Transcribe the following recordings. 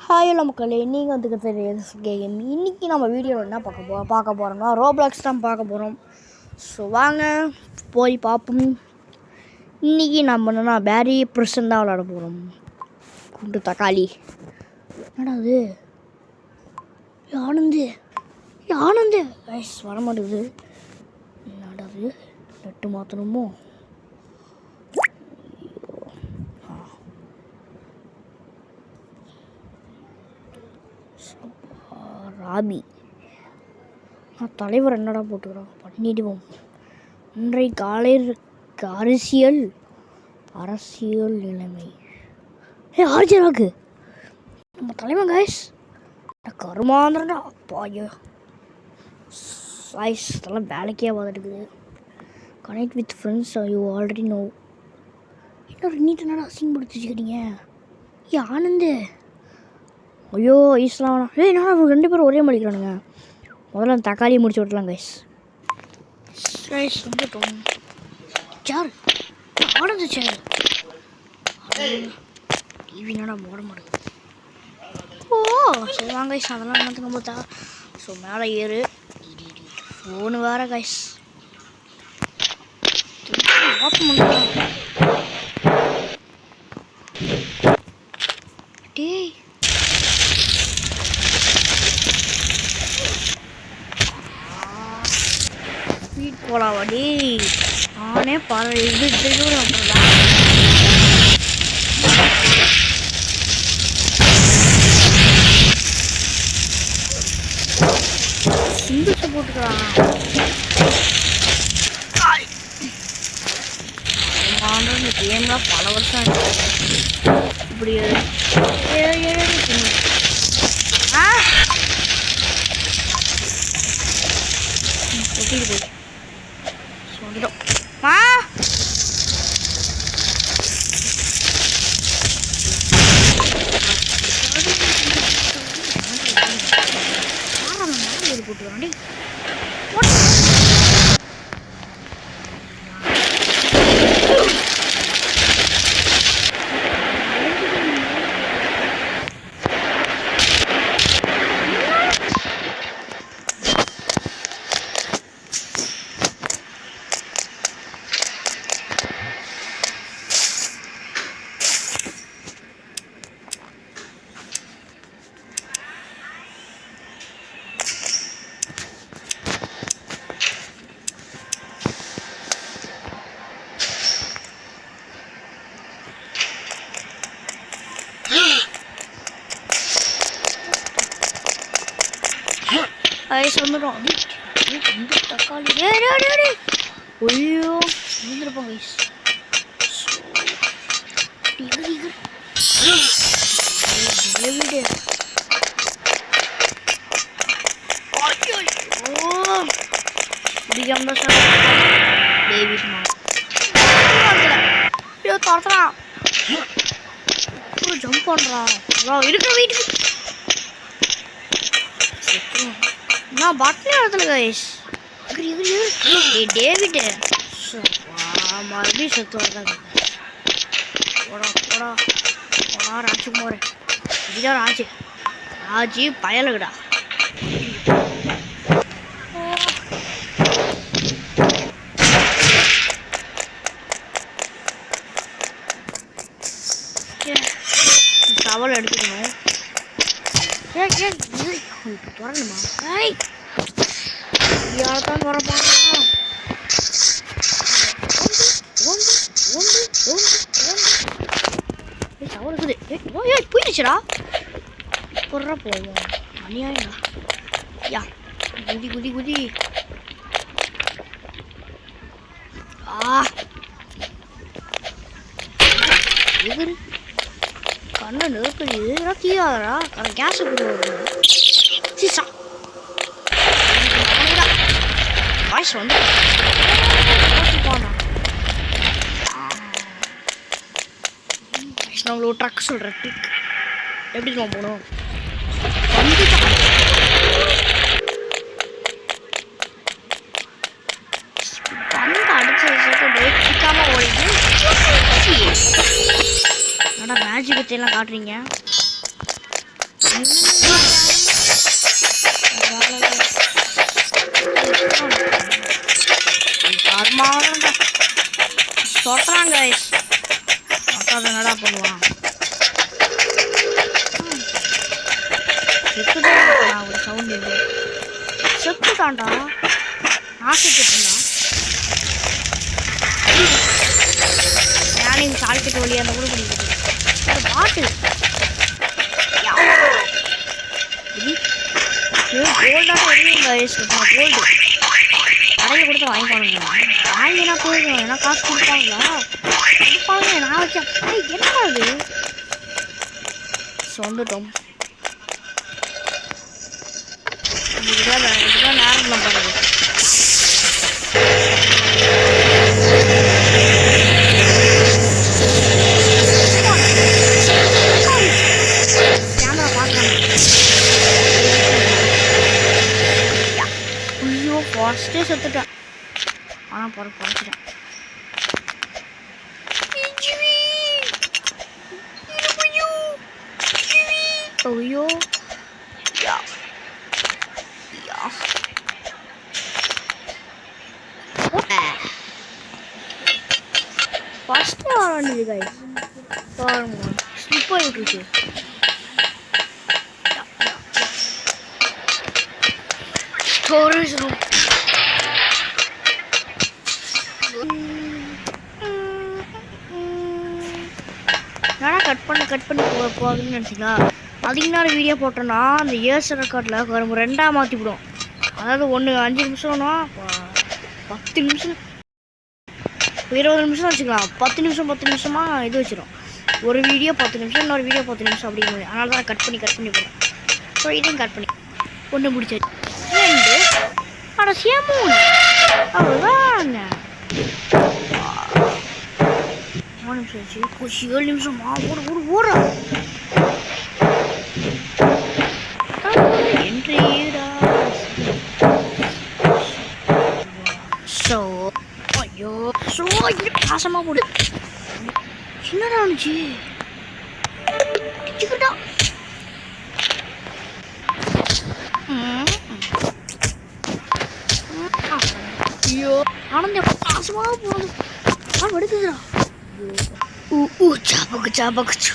Hi hello மக்களே, நீங்கள் வந்துக்கிறது game. இன்றைக்கி நம்ம வீடியோவில் என்ன பார்க்க போகிறோம்னா ரோப்ளாக்ஸ் தான் பார்க்க போகிறோம். ஸோ வாங்க போய் பார்ப்போம். இன்றைக்கி நம்ம என்னென்னா பேரி ப்ரெசன் தான் விளாட போகிறோம். குண்டு தக்காளி என்னடா அது? ஆனந்து ரைஸ் வர மாட்டேங்குது. என்னடா அது? நெட்டு மாற்றணுமோ? ராபி தலைவர் என்னடா போட்டுக்கிறோம், பண்ணிடுவோம். இன்றைய காலைக்கு அரசியல் நிலைமை. ஆர்ஜராக்கு நம்ம தலைவன் கைஸ் கருமாந்திரா அப்பாயோ சாய்ஸ் இதெல்லாம் வேலைக்கே வந்துட்டுக்குது. Connect with friends you already know. இன்னொரு நீட் என்னடா அசிங்கப்படுத்தி வச்சுக்கிறீங்க? ஆனந்து ஐயோ ஈஸ்லாம் வேணாம். என்னடா ரெண்டு பேரும் ஒரே மடிக்கிறானுங்க. முதல்ல அந்த தக்காளியை முடிச்சு விட்டலாம் கைஸ். ரைஸ் வந்துட்டோம். சார் ஆனந்து சார் டிவி என்னடா போட மாட்டேங்குது. ஓ சரி வாங்க கைஸ், அதெல்லாம் என்னத்துக்கு பார்த்தா. ஸோ மேலே ஏறு. ஃபோனு வேறு கைஸ் ஓப்பன் பண்ணுறா. டேய் வீட் போலாவாடி நானே பல இது சிந்துச்சு போட்டுக்கிறான். இந்த கேம்லாம் பல வருஷம் இப்படி கொட்டிட்டு போய் சொல்லிடும். போட்டுக்கிறாண்டி ஐஸ் வந்துடும். தக்காளி ஐயோ வந்துருப்போம் கைஸ். துரத்துறான், ஜம்ப் பண்றான். இருக்கிற வீட்டுக்கு நான் பட்டன் இடத்துல கைஸ். டேவிட் மறுபடியும் செத்து வர்றாங்க. போடா போடா போடா ராஜ்குமார். இதுதான் ராஜி பயலுகடா. சவால் எடுத்துக்கணும். வரணுமா? யார்தான் வரப்பாங்க? போயிடுச்சுடா. பொற போவோம் அநியாயம்டா. யா குதி எதிர் கண்ணை நெருப்படி தீயாதரா. கேஸு கொடுத்து சீசா வாய்ஸ் வந்து நம்மள ஒரு ட்ரக் சொல்கிற ட்ரிக் எப்படி நம்ம போகணும். அடிச்சு சிக்காம ஓடிட்டு மேஜிக் பற்றியெல்லாம் காட்டுறீங்க. செத்துட்டான்டா. நான் செத்துட்டேன்டா. நானே சால்கிட்ட வழியாக அந்த கூட பண்ணிக்கிட்டு பாட்டு கோல்டாக வரையும் கோல்டு கடையில் கொடுத்து வாங்கிக்கோணுங்க. வாங்கினா போயிடும். ஏன்னா காசு கொடுப்பாங்களா கொடுப்பாங்க. நான் வச்சேன் என்ன அது சொந்துட்டோம். இதுதான் நேரம் தான் பண்ணுறது. கேமரா பார்க்கணும். ஐயோ ஃபர்ஸ்டே செத்துட்டேன். ஆனால் பொறுத்துட்டேன். ஐயோ ஃபர்ஸ்டே வர வேண்டியது கைஸ். பாருங்க ஸ்லிப் ஆகிட்டுருச்சு. ஸ்டோரேஜ் ரூம் நானா கட் பண்ணி போகுதுன்னு நினச்சிங்களா? அதிக நேரம் வீடியோ போட்டோன்னா அந்த இயர்ஸ் ரெக்கார்டில் ஒரு 2ஆக மாற்றிவிடும். அதாவது ஒன்று 5 நிமிஷம்னா 10 நிமிஷம் 20 நிமிஷம் வச்சுக்கலாம். 10 நிமிஷமாக இது வச்சிடும். ஒரு வீடியோ 10 நிமிஷம், இன்னொரு வீடியோ 10 நிமிஷம் அப்படிங்கிற மாதிரி. அதனால தான் கட் பண்ணி போடுறேன். ஸோ இதையும் கட் பண்ணி ஒன்று முடிச்சாச்சு. 2 கடைசியாக 3 அவ்வளோதாங்க. 3 நிமிஷம் ஆச்சு. 7 நிமிஷமா ஓடுறா. என்ட்ரிடா. ஸோ ஐயோ ஸோ பாசமாக போடு. என்னடா இருந்துச்சு கிச்சுக்கிட்டா. ஐயோ ஆனந்த பாசமாக போகுது. எடுக்குதுடா. சாபக்கு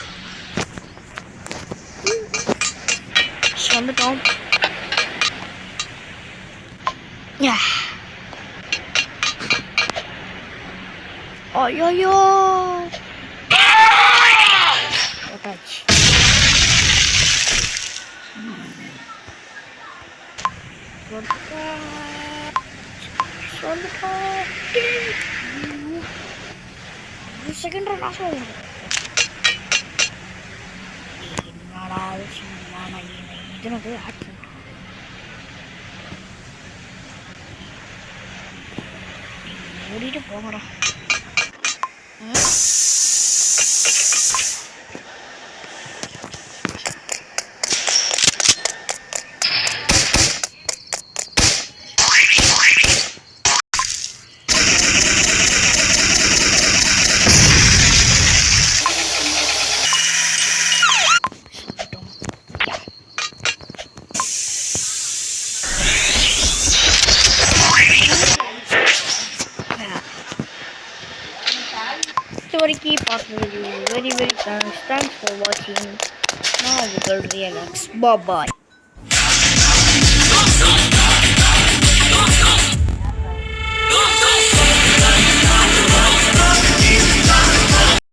வந்துட்டோம். ஐயோ செகண்ட் நாசம். என்னடா சும்மா இதனது ஆட் பண்ண ஓடிட்டு போங்கடா. வரைக்கும் பார்த்ததுக்கு very thanks for watching. Now we will relax. Bye bye.